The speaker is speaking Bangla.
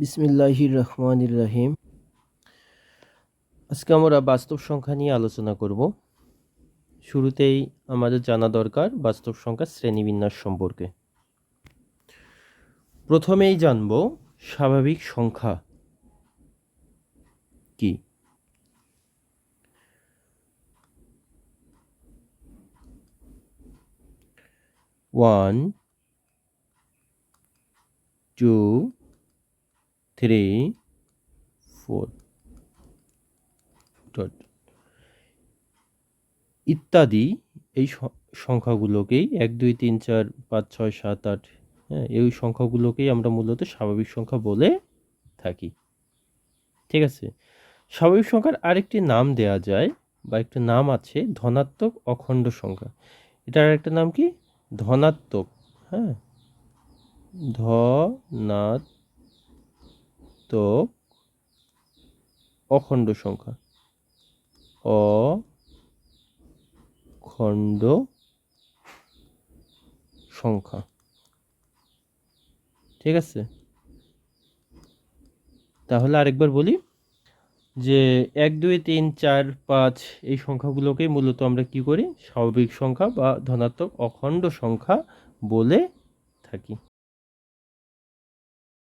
বিসমিল্লাহির রহমানির রহিম। আজকে আমরা বাস্তব সংখ্যা নিয়ে আলোচনা করব। শুরুতেই আমাদের জানা দরকার বাস্তব সংখ্যার শ্রেণীবিন্যাস সম্পর্কে। প্রথমেই জানব স্বাভাবিক সংখ্যা কি। 1 2 3 4 ইত্যাদি এই সংখ্যাগুলোকেই 1 2 3 4 5 6 7 8 এই সংখ্যাগুলোকেই আমরা মূলত স্বাভাবিক সংখ্যা বলে থাকি। ঠিক আছে, স্বাভাবিক সংখ্যার আরেকটি নাম দেয়া যায় বা একটা নাম আছে ধনাত্মক অখণ্ড সংখ্যা। এটার আরেকটা নাম কি? ধনাত্মক। ধনাত্মক অখণ্ড সংখ্যা। অখণ্ড সংখ্যা। ঠিক আছে, তাহলে আরেকবার বলি যে 1 2 3 4 5 এই সংখ্যাগুলোকে মূলত আমরা কি করি? স্বাভাবিক সংখ্যা বা ধনাত্মক অখণ্ড সংখ্যা বলে থাকি।